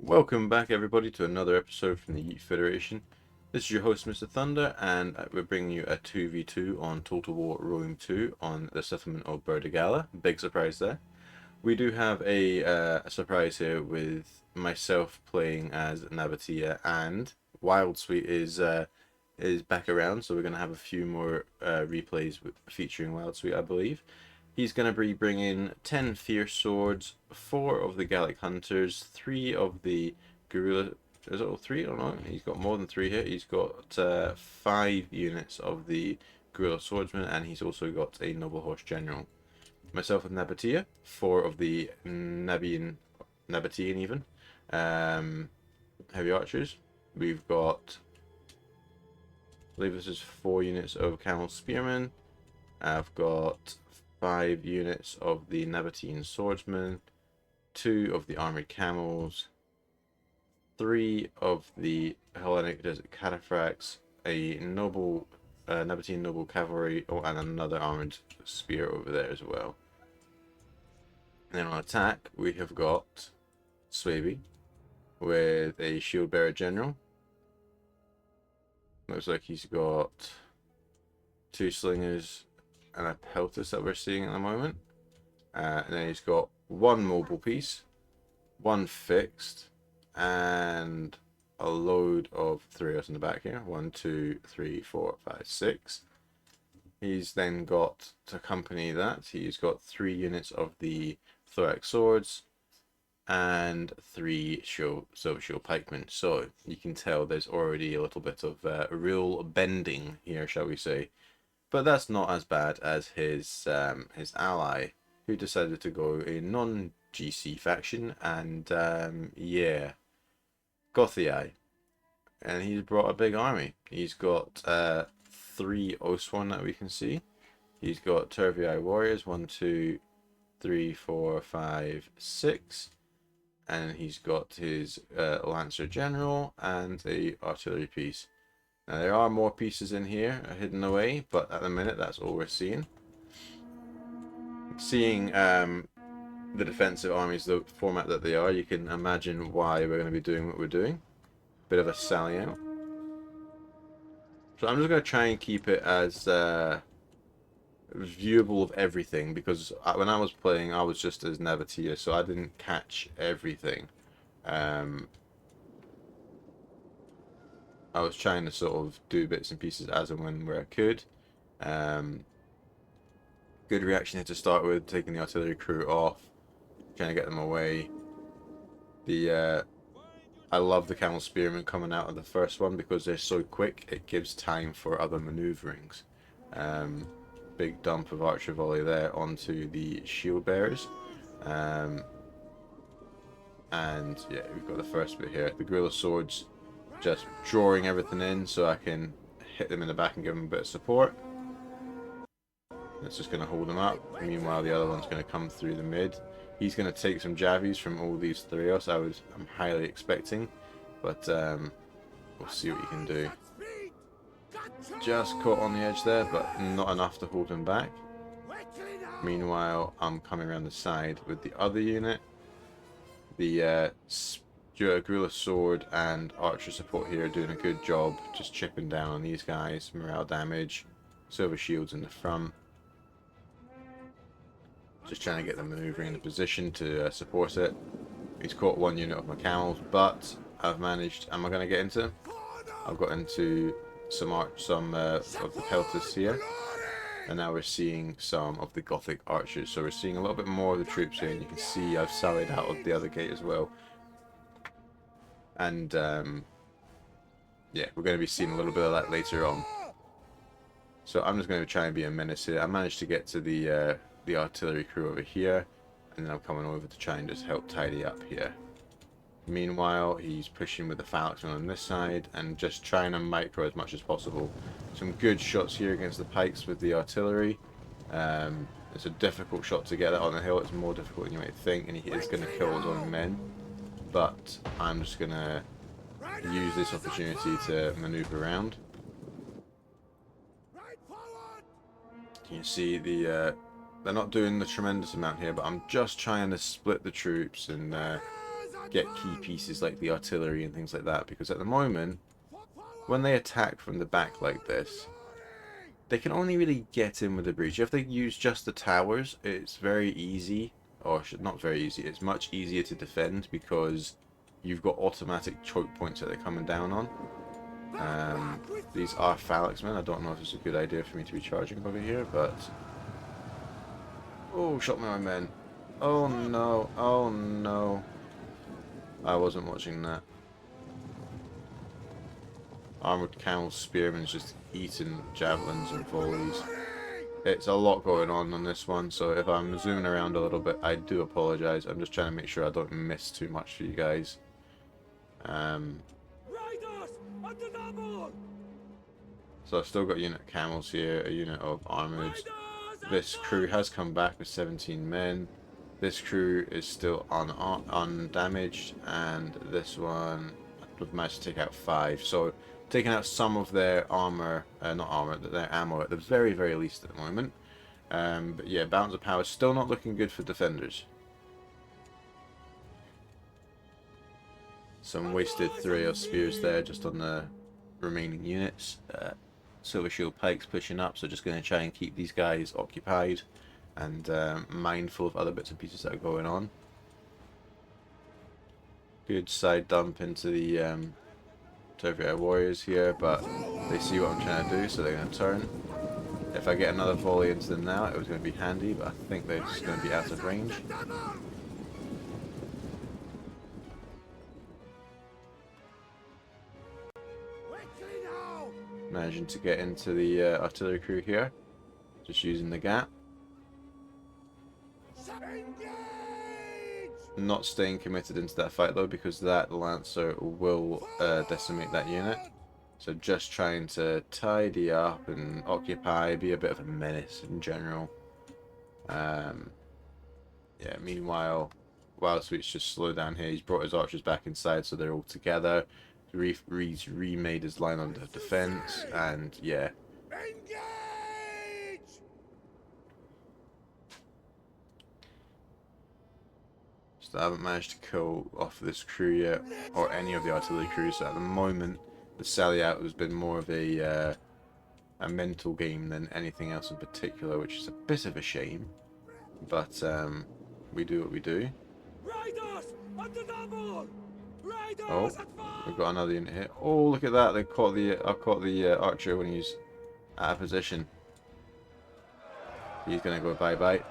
Welcome back, everybody, to another episode from the Yeet Federation. This is your host, Mr. Thunder, and we're bringing you a 2v2 on Total War Rome 2 on the settlement of Burdigala. Big surprise there. We do have a surprise here with myself playing as Nabatea, and Wild Sweet is back around, so we're going to have a few more replays featuring Wild Sweet, I believe. He's going to be bringing 10 Fierce Swords, 4 of the Gallic Hunters, 3 of the Gorilla... Is it all 3 or not? He's got more than 3 here. He's got 5 units of the Gorilla Swordsman, and he's also got a Noble Horse General. Myself with Nabatea, 4 of the Nabatean even, Heavy Archers. We've got... I believe this is 4 units of Camel Spearmen. I've got 5 units of the Nabatean Swordsman, 2 of the Armored Camels, 3 of the Hellenic Desert Cataphracts, a noble Nabatean Noble Cavalry, and another Armored Spear over there as well. And then on attack, we have got Swaby with a Shield Bearer General. Looks like he's got 2 Slingers and a Peltus that we're seeing at the moment. And then he's got 1 mobile piece, 1 fixed, and a load of 3 in the back here. 1, 2, 3, 4, 5, 6. He's then got, to accompany that, he's got 3 units of the Thorax Swords and 3 Silver Shield Pikemen. So you can tell there's already a little bit of real bending here, shall we say. But that's not as bad as his ally, who decided to go a non-GC faction, and yeah, Gothii. And he's brought a big army. He's got 3 Oathsworn that we can see. He's got Nervii warriors, 1, 2, 3, 4, 5, 6. And he's got his Lancer General and a artillery piece. Now, there are more pieces in here hidden away, but at the minute that's all we're seeing. Seeing the defensive armies, the format that they are, you can imagine why we're going to be doing what we're doing. Bit of a sally out. So I'm just going to try and keep it as viewable of everything, because when I was playing, I was just as Nabatea, so I didn't catch everything. I was trying to sort of do bits and pieces as and when where I could. Good reaction here to start with, taking the artillery crew off, trying to get them away. I love the Camel Spearmen coming out of the first one because they're so quick, it gives time for other maneuverings. Big dump of archer volley there onto the shield bearers. And yeah, we've got the first bit here. The Gorilla Swords just drawing everything in so I can hit them in the back and give them a bit of support. That's just going to hold them up. Meanwhile, the other one's going to come through the mid. He's going to take some javies from all these 3 I'm highly expecting, but we'll see what he can do. Just caught on the edge there, but not enough to hold him back. Meanwhile, I'm coming around the side with the other unit. The Gorilla Sword and Archer support here are doing a good job just chipping down on these guys. Morale damage, Silver Shields in the front. Just trying to get them maneuvering in the position to support it. He's caught 1 unit of my camels, but I've managed. Am I going to get into him? I've got into some of the Peltus here, and now we're seeing some of the Gothic archers. So we're seeing a little bit more of the troops here, and you can see I've sallied out of the other gate as well. And yeah, we're going to be seeing a little bit of that later on. So I'm just going to try and be a menace here. I managed to get to the artillery crew over here, and then I'm coming over to try and just help tidy up here. Meanwhile, he's pushing with the Phalanxmen on this side and just trying to micro as much as possible. Some good shots here against the pikes with the artillery. It's a difficult shot to get that on the hill. It's more difficult than you might think, and he is going to kill his own men. But I'm just going to use this opportunity to maneuver around. You can see they're not doing the tremendous amount here, but I'm just trying to split the troops and get key pieces like the artillery and things like that, because at the moment, when they attack from the back like this, they can only really get in with the breach. If they use just the towers, it's very easy, or not very easy, it's much easier to defend because you've got automatic choke points that they're coming down on. These are phalanxmen. I don't know if it's a good idea for me to be charging over here, but... Oh, shot my men. Oh no, oh no. I wasn't watching that. Armored camel spearmen's just eating javelins and volleys. It's a lot going on this one, so if I'm zooming around a little bit, I do apologise. I'm just trying to make sure I don't miss too much for you guys. So I've still got a unit of camels here, a unit of armoured. This crew has come back with 17 men. This crew is still undamaged, and this one we've managed to take out 5. So taking out some of their armour, not armour, their ammo at the very, very least at the moment. But yeah, balance of power still not looking good for defenders. Some wasted Thrail spears there just on the remaining units. Silver Shield Pikes pushing up, so just going to try and keep these guys occupied and mindful of other bits and pieces that are going on. Good side dump into the Nervii warriors here, but they see what I'm trying to do, so they're going to turn. If I get another volley into them now, it was going to be handy, but I think they're just going to be out of range. Managing to get into the artillery crew here, just using the gap. Not staying committed into that fight though, because that Lancer will decimate that unit. So just trying to tidy up and occupy, be a bit of a menace in general. Yeah, meanwhile, Wild Sweet's just slowed down here. He's brought his archers back inside so they're all together. He's remade his line of defense, and yeah. Still haven't managed to kill off this crew yet, or any of the artillery crews. So at the moment, the sally out has been more of a mental game than anything else in particular, which is a bit of a shame. But we do what we do. Oh, we've got another unit here. Oh, look at that! They caught the I caught the archer when he's out of position. He's gonna go bye bye.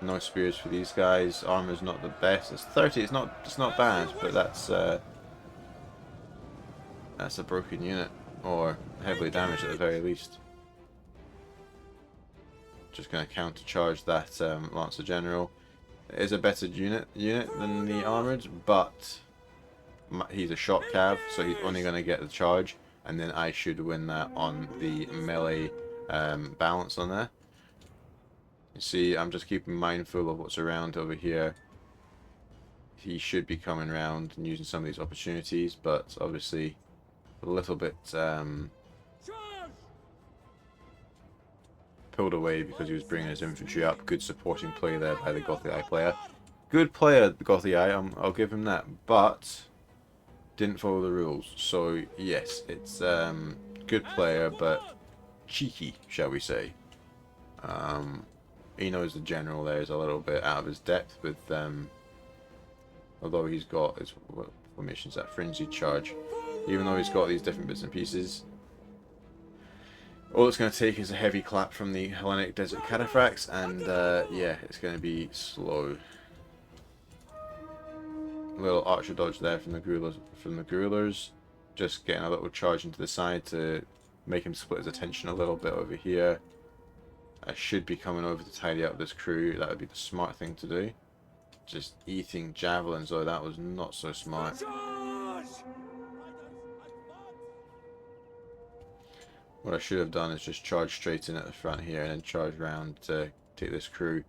No spears for these guys. Armor's not the best. It's 30. It's not bad, but that's a broken unit, or heavily damaged at the very least. Just gonna countercharge that Lancer General. It is a better unit than the armored, but he's a shot cav, so he's only going to get the charge, and then I should win that on the melee balance on there. You see, I'm just keeping mindful of what's around over here. He should be coming around and using some of these opportunities, but obviously a little bit pulled away because he was bringing his infantry up. Good supporting play there by the Gothii player. Good player, the Gothii, I'll give him that, but didn't follow the rules. So yes, it's good player, but cheeky, shall we say. He knows the general there is a little bit out of his depth with although he's got his formations that frenzied charge, even though he's got these different bits and pieces. All it's going to take is a heavy clap from the Hellenic Desert Cataphracts, and yeah, it's going to be slow. Little archer dodge there from the Grulers, just getting a little charge into the side to make him split his attention a little bit over here. I should be coming over to tidy up this crew. That would be the smart thing to do. Just eating javelins, though, that was not so smart. What I should have done is just charge straight in at the front here and then charge round to take this crew.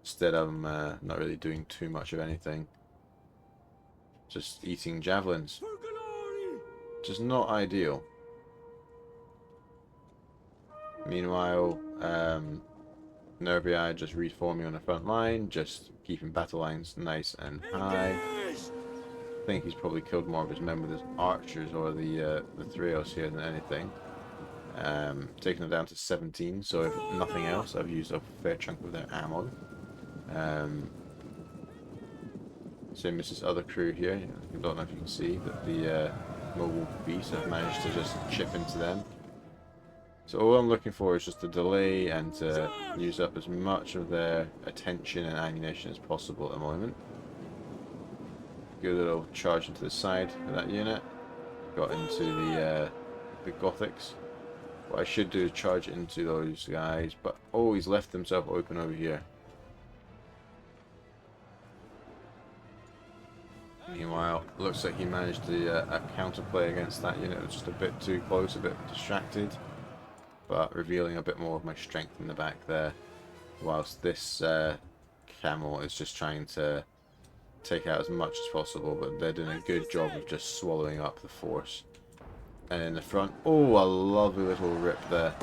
Instead, I'm not really doing too much of anything. Just eating javelins. Just not ideal. Meanwhile, Nervii just reforming on the front line, just keeping battle lines nice and high. I think he's probably killed more of his men with his archers or the Threos here than anything. Taking them down to 17, so if nothing else, I've used a fair chunk of their ammo. Same as this other crew here. I don't know if you can see, but the mobile beasts have managed to just chip into them. So all I'm looking for is just to delay and to use up as much of their attention and ammunition as possible at the moment. Good little charge into the side of that unit. Got into the Gothics. What I should do is charge into those guys, but oh, he's left himself open over here. Meanwhile, looks like he managed to counterplay against that unit. It was just a bit too close, a bit distracted, but revealing a bit more of my strength in the back there. Whilst this camel is just trying to take out as much as possible, but they're doing a good job of just swallowing up the force. And in the front, oh, a lovely little rip there.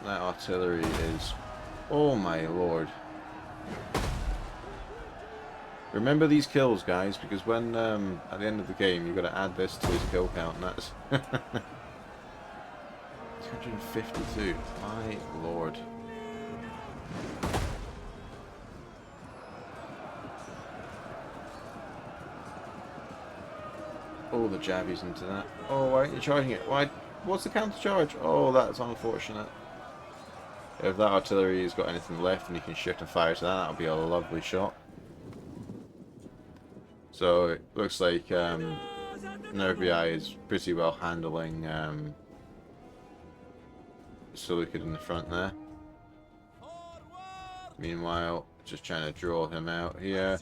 That artillery is, oh my lord. Remember these kills, guys, because when at the end of the game you've got to add this to his kill count, and that's 252. My lord. Oh, the jabbies into that. Oh, why aren't you charging it? Why? What's the counter charge? Oh, that's unfortunate. If that artillery has got anything left and you can shift and fire to that, that'll be a lovely shot. So it looks like Nervii is pretty well handling Seleucid in the front there. Meanwhile, just trying to draw him out here.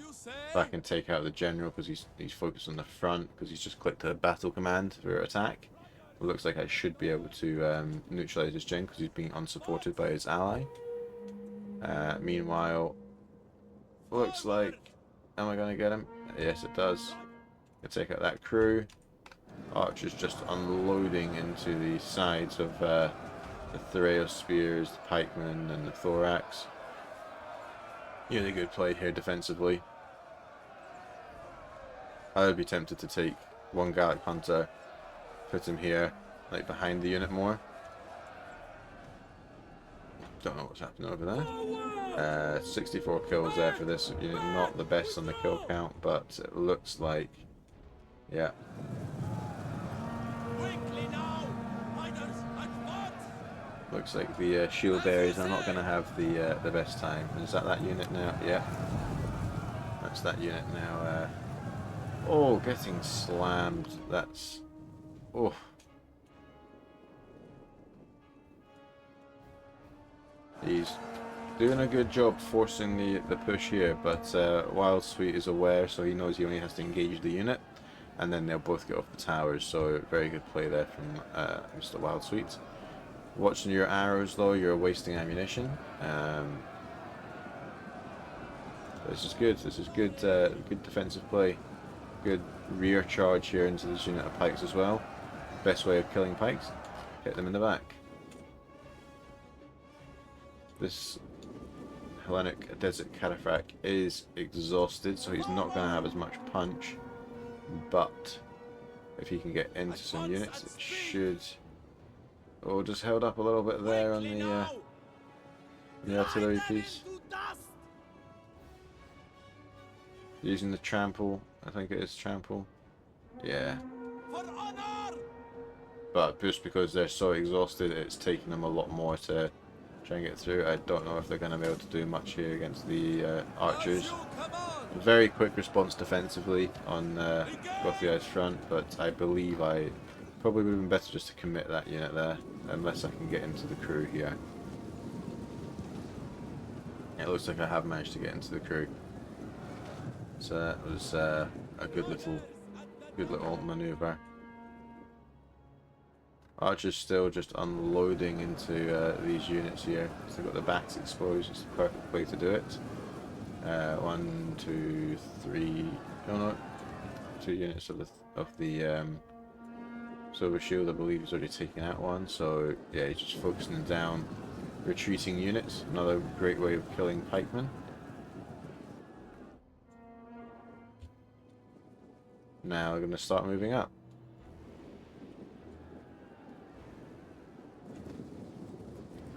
If I can take out the general because he's focused on the front because he's just clicked a battle command for attack. It looks like I should be able to neutralize his gen because he's being unsupported by his ally. Meanwhile, looks like, am I going to get him? Yes, it does. I take out that crew. Archers just unloading into the sides of the Threos spears, the pikemen, and the thorax. Really good play here defensively. I would be tempted to take one Gallic Hunter, put him here, like behind the unit more. Don't know what's happening over there. 64 kills there for this unit, not the best on the kill count, but it looks like, yeah. Looks like the shield bearers are not going to have the best time. Is that unit now? Yeah. That's that unit now. Oh, getting slammed. That's... oh. He's doing a good job forcing the push here, but Wild Sweet is aware, so he knows he only has to engage the unit, and then they'll both get off the towers, so very good play there from Mr. Wild Sweet. Watching your arrows though, you're wasting ammunition. This is good. This is good. Good defensive play. Good rear charge here into this unit of pikes as well. Best way of killing pikes: hit them in the back. This Hellenic Desert Cataphract is exhausted, so he's not going to have as much punch. But if he can get into some units, it should. Oh, just held up a little bit there on the artillery piece. Using the trample, I think it is trample. Yeah. But just because they're so exhausted, it's taking them a lot more to try and get through. I don't know if they're going to be able to do much here against the archers. Very quick response defensively on Gothii's front, but I believe I probably would have been better just to commit that unit there, unless I can get into the crew here. It looks like I have managed to get into the crew. So that was a good little maneuver. Archers still just unloading into these units here. So they've got the backs exposed. It's the perfect way to do it. 1, 2, 3. Oh no, 2 units of the Silver Shield. I believe he's already taken out one. So yeah, he's just focusing down retreating units. Another great way of killing pikemen. now they're going to start moving up.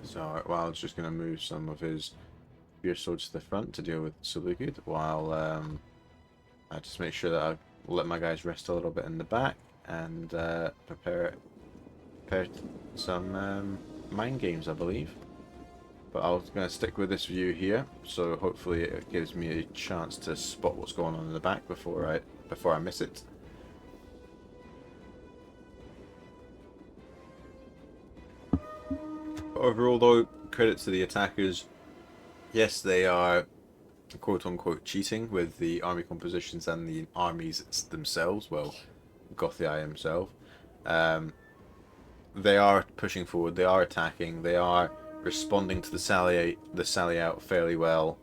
So Wild's just going to move some of his spear swords to the front to deal with Seleucid, while I just make sure that I let my guys rest a little bit in the back and prepare some mind games, I believe. But I'm going to stick with this view here, so hopefully it gives me a chance to spot what's going on in the back before I miss it. Overall, though, credit to the attackers. Yes, they are quote-unquote cheating with the army compositions and the armies themselves. Well, Gothii himself. They are pushing forward. They are attacking. They are responding to the sally out fairly well.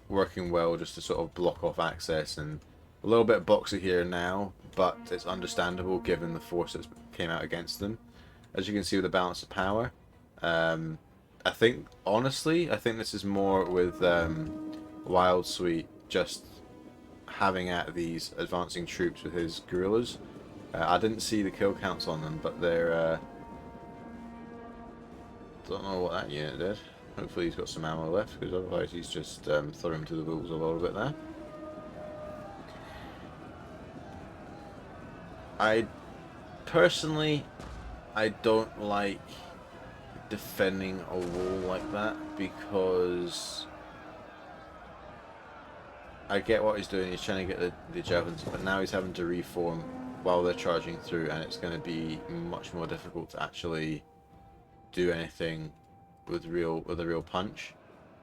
Working well just to sort of block off access, and a little bit boxy here now, but it's understandable given the force that came out against them. As you can see with the balance of power, I think, honestly, this is more with Wild Sweet just having at these advancing troops with his guerrillas. I didn't see the kill counts on them, but they're... don't know what that unit did. Hopefully he's got some ammo left, because otherwise he's just thrown him to the wolves a little bit there. Personally, I don't like defending a wall like that, because I get what he's doing. He's trying to get the javelins, but now he's having to reform while they're charging through, and it's going to be much more difficult to actually do anything with a real punch.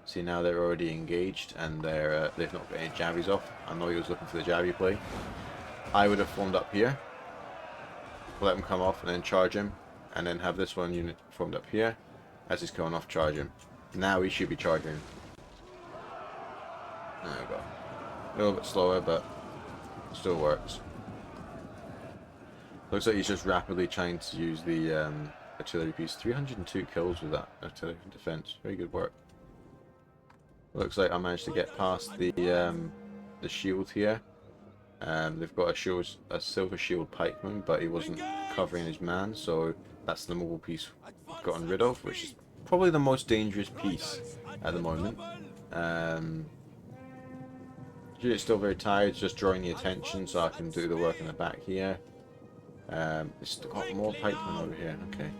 See, now they're already engaged, and they've not got any jabbies off. I know he was looking for the jabby play. I would have formed up here, let him come off, and then charge him, and then have this one unit formed up here. As he's coming off, charge him. Now he should be charging. There we go. A little bit slower, but still works. Looks like he's just rapidly trying to use the artillery piece. 302 kills with that artillery defense. Very good work. Looks like I managed to get past the shield here. They've got a silver shield pikeman, but he wasn't covering his man, so that's the mobile piece we've gotten rid of, which is probably the most dangerous piece at the moment. Unit's still very tired, just drawing the attention so I can do the work in the back here. It's got more pikemen over here. Okay.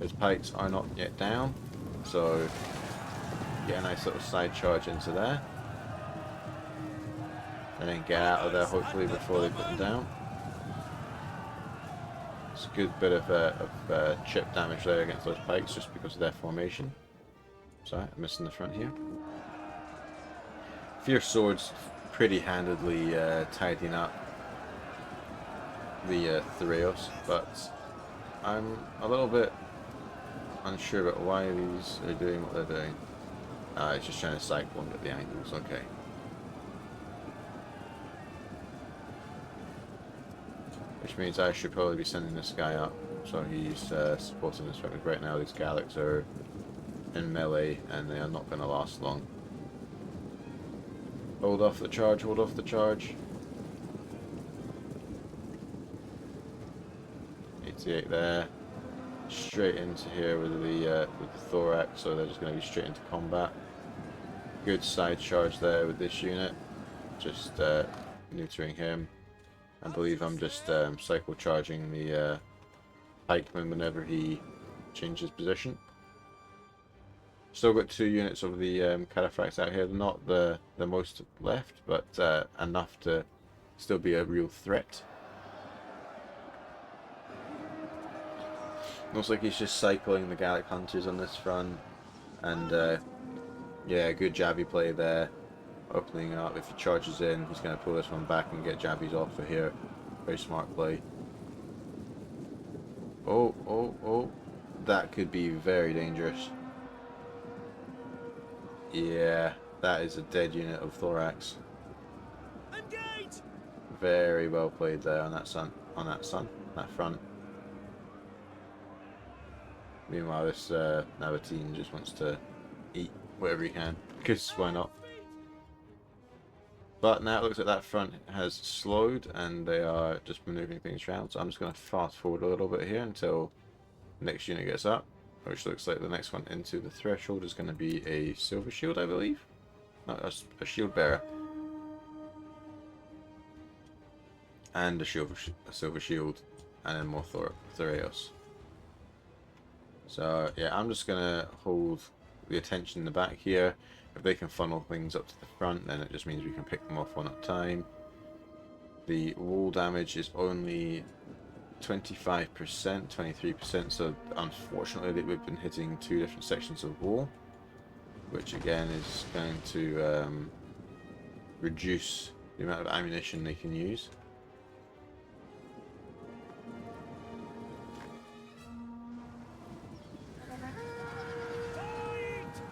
His pikes are not yet down, so get a nice little side charge into there. And then get out of there hopefully before they put them down. It's a good bit of chip damage there against those pikes just because of their formation. Sorry, I'm missing the front here. Fierce Swords pretty handedly tidying up the Threos, but I'm a little bit unsure about why these are doing what they're doing. It's just trying to cycle and get the angles. Okay. Which means I should probably be sending this guy up, so he's supporting this weapon. Right now these Gallics are in melee and they are not going to last long. Hold off the charge, hold off the charge. 88 there. Straight into here with the thorax, so they're just going to be straight into combat. Good side charge there with this unit. Just neutering him. I believe I'm just cycle charging the pikeman whenever he changes position. Still got 2 units of the cataphracts out here. They're not the most left, but enough to still be a real threat. Looks like he's just cycling the Gallic hunters on this front, and yeah, good jabby play there. Opening up, if he charges in, he's going to pull this one back and get jabbies off for here. Very smart play. Oh, oh, oh. That could be very dangerous. Yeah, that is a dead unit of thorax. Engage! Very well played there on that that front. Meanwhile, this Nabatea just wants to eat whatever he can, because why not? But now it looks like that front has slowed and they are just maneuvering things around. So I'm just going to fast forward a little bit here until the next unit gets up, which looks like the next one into the threshold is going to be a silver shield, I believe. No, a shield bearer. And a silver shield, and then more Thoreos. So yeah, I'm just going to hold the attention in the back here. If they can funnel things up to the front, then it just means we can pick them off one at a time. The wall damage is only 25%, 23%, so unfortunately we've been hitting 2 different sections of wall, which again is going to reduce the amount of ammunition they can use.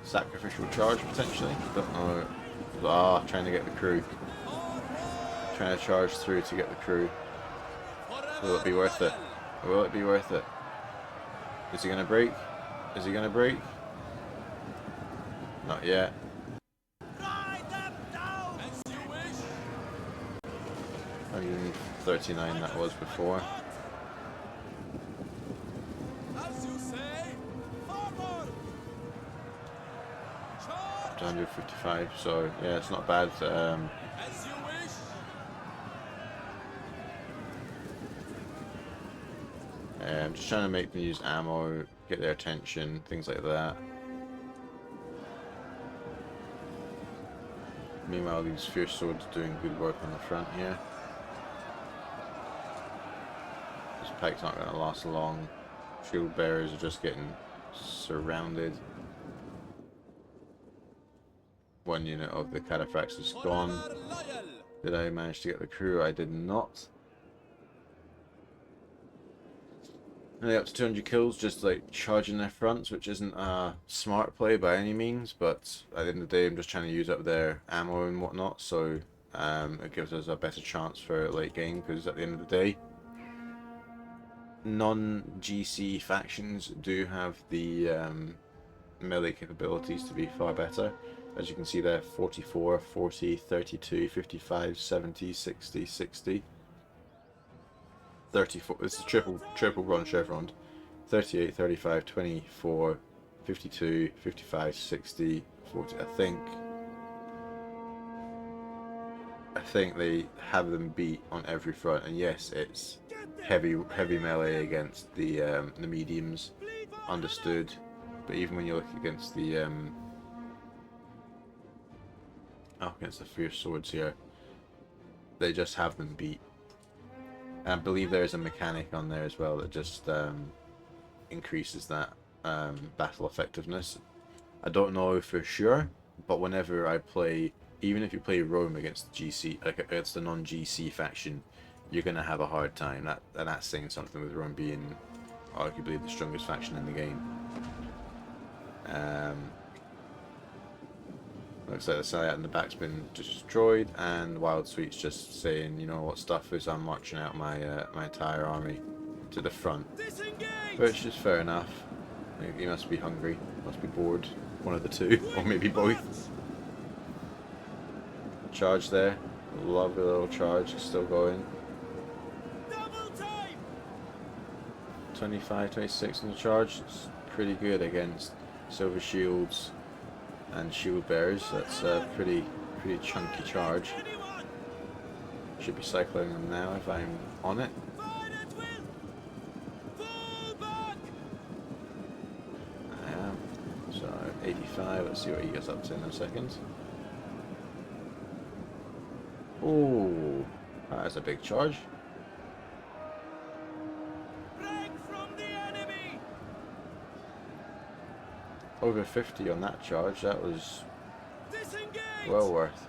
Sacrificial charge potentially, don't know. Ah, trying to get the crew. Trying to charge through to get the crew. Will it be worth it? Will it be worth it? Is he going to break? Is he going to break? Not yet. 139 that was before. 155, so yeah, it's not bad. I'm just trying to make them use ammo, get their attention, things like that. Meanwhile, these fierce swords are doing good work on the front here. This pike's not going to last long. Shield bearers are just getting surrounded. One unit of the cataphracts is gone. Did I manage to get the crew? I did not. Only up to 200 kills, just like charging their fronts, which isn't a smart play by any means, but at the end of the day I'm just trying to use up their ammo and whatnot, so it gives us a better chance for late game, because at the end of the day non-GC factions do have the melee capabilities to be far better. As you can see there, 44, 40, 32, 55, 70, 60, 60. 34, it's a triple run chevron. 38, 35, 24, 52, 55, 60, 40. I think they have them beat on every front, and yes, it's heavy melee against the mediums, understood. But even when you look against the against the fierce swords here, they just have them beat. And I believe there's a mechanic on there as well that just increases that battle effectiveness. I don't know for sure, but whenever I play, even if you play Rome against the GC, like against the non-GC faction, you're gonna have a hard time. That's saying something, with Rome being arguably the strongest faction in the game. Looks like the Seleucid in the back's been destroyed, and Wild Sweet's just saying, you know what stuff is, I'm marching out my my entire army to the front. Which is fair enough. He must be hungry, must be bored, one of the two, or maybe both. Charge there, lovely little charge, still going. 25, 26 on the charge, it's pretty good against silver shields and shield bearers. That's a pretty chunky charge. Should be cycling them now if I'm on it. I am. So 85, let's see what he gets up to in a second. Oh, that's a big charge. Over 50 on that charge, that was well worth.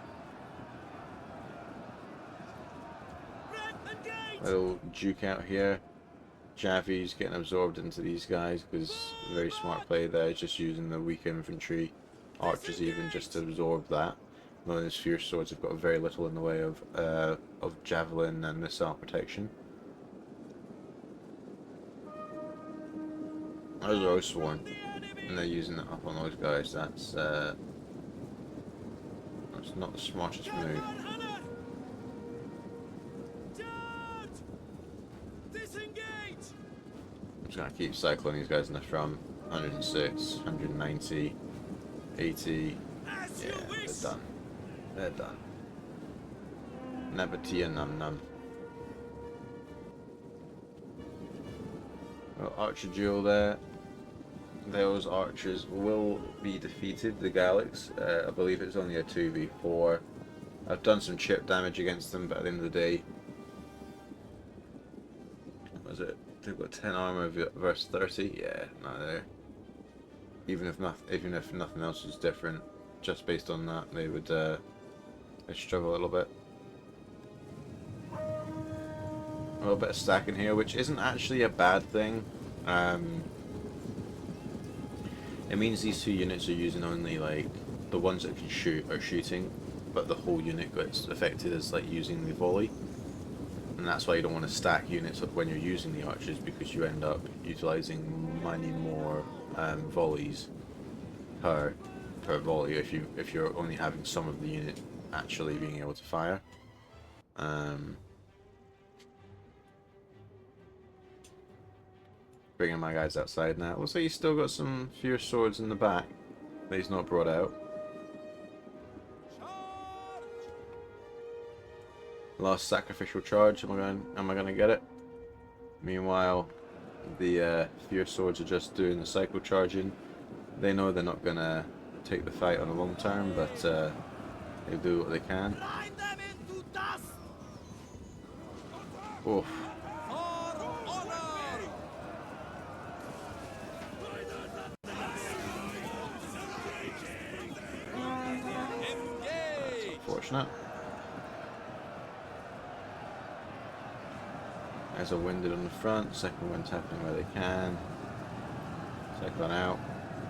Little Duke out here. Javi's getting absorbed into these guys because very smart play there, just using the weak infantry, archers even, just to absorb that. Knowing his fierce swords have got very little in the way of javelin and missile protection. There's a Oathsworn, and they're using it up on those guys. That's not the smartest move. just going to keep cycling these guys in the front. 106, 190, 80. Yeah, they're done. They're done. Nabatea num num. Well, archer duel there. Those archers will be defeated, the Gallics. I believe it's only a 2v4. I've done some chip damage against them, but at the end of the day, what was it? They've got 10 armor versus 30. Yeah, no, they're even if nothing else was different, just based on that, they would they'd struggle a little bit. A little bit of stacking here, which isn't actually a bad thing. It means these two units are using only like the ones that can shoot are shooting, but the whole unit gets affected as like using the volley. And that's why you don't want to stack units when you're using the archers, because you end up utilizing many more volleys per volley if you're only having some of the unit actually being able to fire. Bringing my guys outside now. Looks like he's still got some fierce swords in the back that he's not brought out. Last sacrificial charge. Am I gonna get it? Meanwhile, the fierce swords are just doing the cycle charging. They know they're not gonna take the fight on the long term, but they do what they can. Oof. That's unfortunate. As a winded on the front, second wind tapping where they can. Cycling out.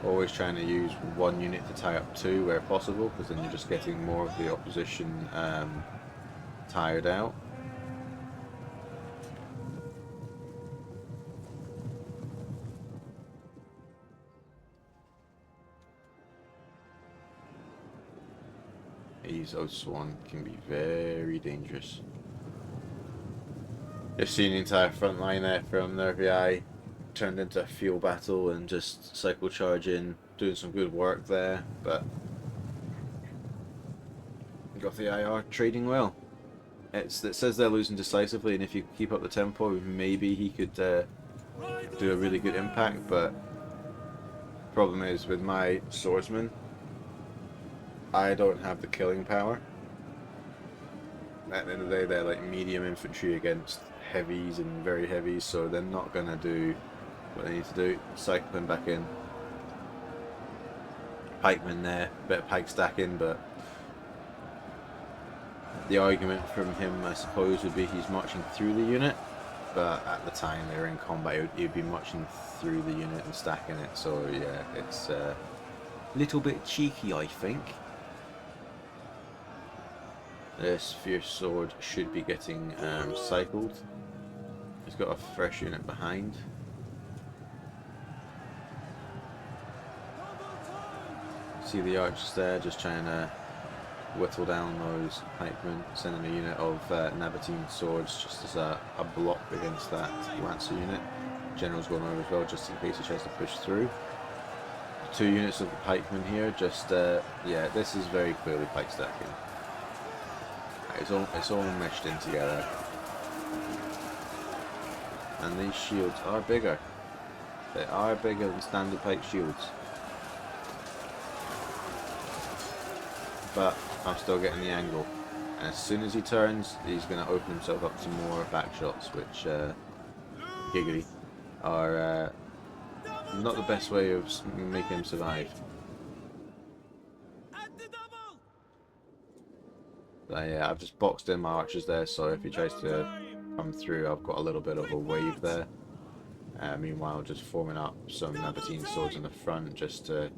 Always trying to use one unit to tie up two where possible, because then you're just getting more of the opposition tired out. These Oathsworn can be very dangerous. Just seeing the entire front line there from Nervii turned into a field battle and just cycle charging, doing some good work there, but Gothii are trading well. It says they're losing decisively, and if you keep up the tempo, maybe he could do a really good impact, but problem is with my swordsman, I don't have the killing power. At the end of the day, they're like medium infantry against heavies and very heavies, so they're not going to do what they need to do. Cycling back in. Pikemen there, bit of pike stacking, but the argument from him, I suppose, would be he's marching through the unit, but at the time they were in combat, he'd be marching through the unit and stacking it, so yeah, it's a little bit cheeky, I think. This fierce sword should be getting cycled. He's got a fresh unit behind. See the archers there, just trying to whittle down those pikemen, sending a unit of Nabatean swords just as a block against that lancer unit. General's going over as well, just in case he tries to push through. 2 units of the pikemen here, just yeah, this is very clearly pike stacking. It's all meshed in together. And these shields are bigger. They are bigger than standard pike shields. But I'm still getting the angle. And as soon as he turns, he's going to open himself up to more back shots, which, giggity, are not the best way of making him survive. Yeah, I've just boxed in my archers there, so if he tries to come through, I've got a little bit of a wave there. Meanwhile, just forming up some Nabatean swords in the front just to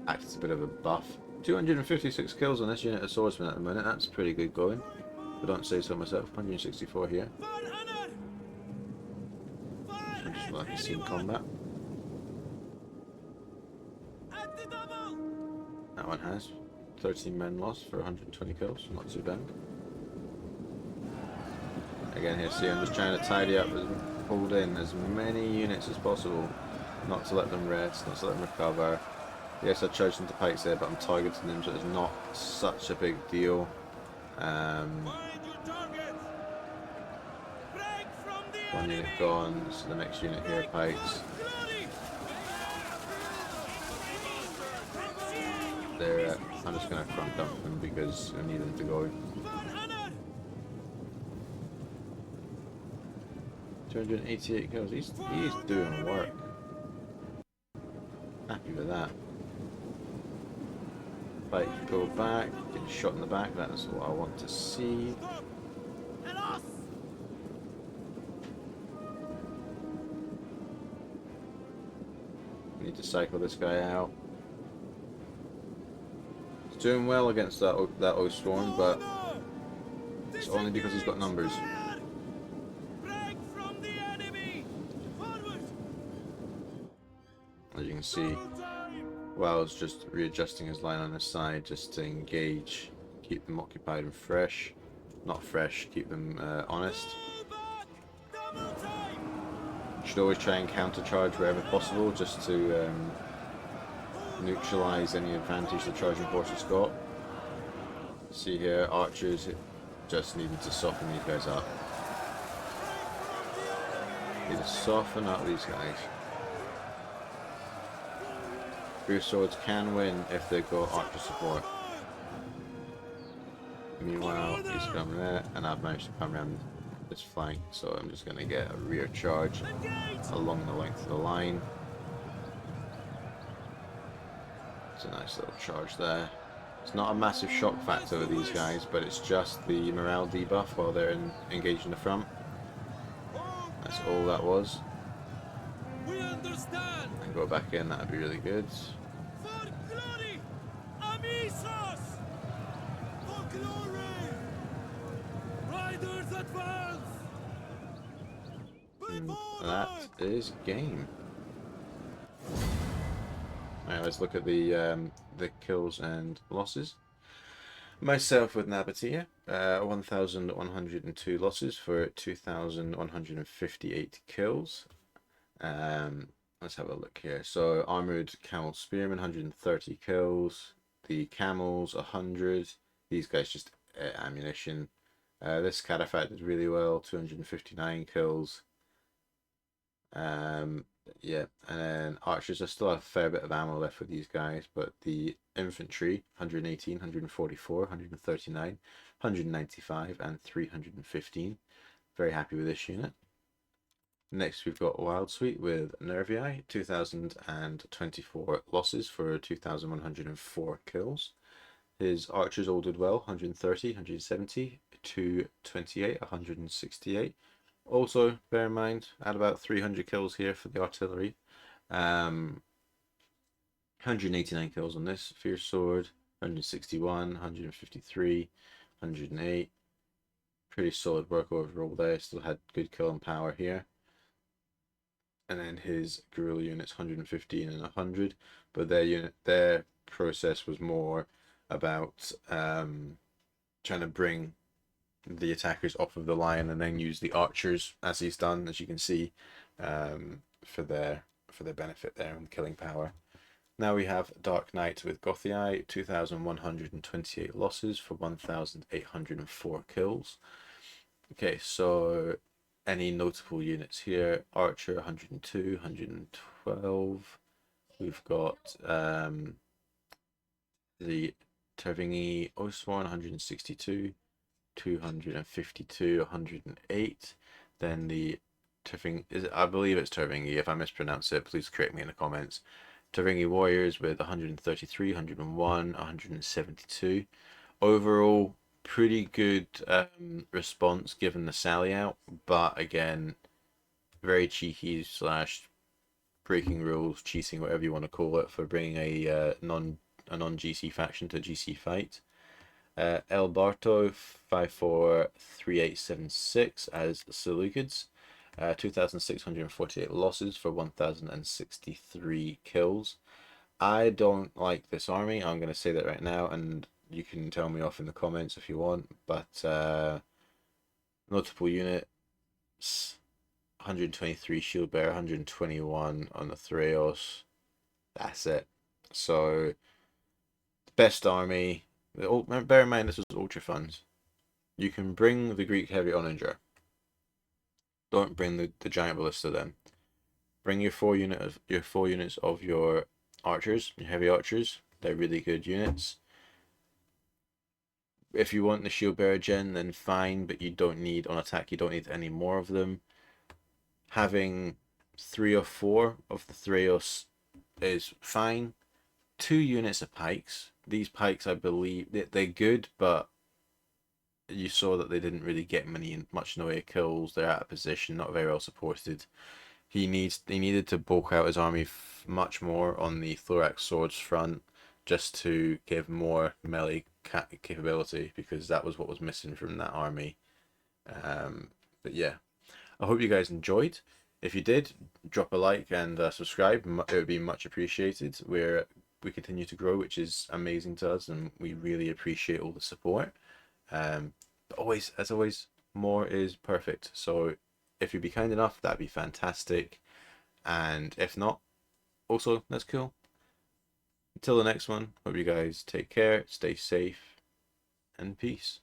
act as a bit of a buff. 256 kills on this unit of swordsmen at the minute, that's pretty good going. If I don't say so myself. 164 here. Just what I can see in combat. That one has 13 men lost for 120 kills, not too bad. Again here, see, I'm just trying to tidy up pulled in as many units as possible, not to let them rest, not to let them recover. Yes, I charged into pikes there, but I'm targeting them, so it's not such a big deal. One unit gone, so the next unit here pikes. There, I'm just going to front dump them because I need them to go. 288 kills. He's doing work. Happy with that. Fight, go back, get shot in the back. That's what I want to see. Need to cycle this guy out. He's doing well against that Oathsworn, but it's only because he's got numbers. As you can see, Wow's just readjusting his line on his side just to engage, keep them occupied and fresh. Not fresh, keep them honest. Should always try and countercharge wherever possible, just to neutralize any advantage the charging horse has got. See here, archers just needed to soften these guys up. Need to soften up these guys. Fierce swords can win if they've got archer support. Meanwhile, he's coming there, and I've managed to come around this flank, so I'm just going to get a rear charge along the length of the line. It's a nice little charge there. It's not a massive shock factor with these guys, but it's just the morale debuff while they're engaged in the front. That's all that was. And go back in, that'd be really good. And that is game. Alright, let's look at the kills and losses. Myself with Nabatea, 1,102 losses for 2,158 kills. Let's have a look here. So armored camel spearmen, 130 kills. The camels, 100. These guys just ammunition. This cataphract did really well, 259 kills. Yeah, and then archers, I still have a fair bit of ammo left for these guys, but the infantry, 118, 144, 139, 195, and 315. Very happy with this unit. Next, we've got Wild Suite with Nervii, 2,024 losses for 2,104 kills. His archers all did well, 130, 170, 228, 168. Also, bear in mind, add about 300 kills here for the artillery. 189 kills on this. Fierce Sword, 161, 153, 108. Pretty solid work overall there. Still had good kill and power here. And then his guerrilla units, 115 and 100. But their process was more about trying to bring the attackers off of the line and then use the archers, as he's done, as you can see, for their benefit there and killing power. Now we have Dark Knight with Gothii, 2,128 losses for 1,804 kills. Okay, so any notable units here: Archer 102, 112. We've got the Nervii Oathsworn 162. 252, 108. Then the I believe it's Nervii. If I mispronounce it, please correct me in the comments. Nervii Warriors with 133, 101, 172. Overall, pretty good response given the sally out, but again, very cheeky slash breaking rules, cheating, whatever you want to call it, for bringing a non-GC faction to a GC fight. El Barto 543876 as Seleucids, 2,648 losses for 1,063 kills. I don't like this army. I'm going to say that right now, and you can tell me off in the comments if you want. But notable units: 123 shield bearer, 121 on the Thraos. That's it. So, best army. Bear in mind, this was Ultra Funds. You can bring the Greek Heavy Onager. Don't bring the Giant Ballista then. Bring your 4 units of your archers, your heavy archers. They're really good units. If you want the shield bearer gen, then fine, but you don't need, on attack, you don't need any more of them. Having 3 or 4 of the Thraos is fine. 2 units of pikes. These pikes, I believe, they're good, but you saw that they didn't really get much in the way of kills. They're out of position, not very well supported. He needed to bulk out his army much more on the thorax swords front, just to give more melee capability, because that was what was missing from that army. But yeah, I hope you guys enjoyed. If you did, drop a like and subscribe. It would be much appreciated. We continue to grow, which is amazing to us, and we really appreciate all the support. But always, as always, more is perfect. So if you'd be kind enough, that'd be fantastic. And if not, also, that's cool. Until the next one, hope you guys take care, stay safe, and peace.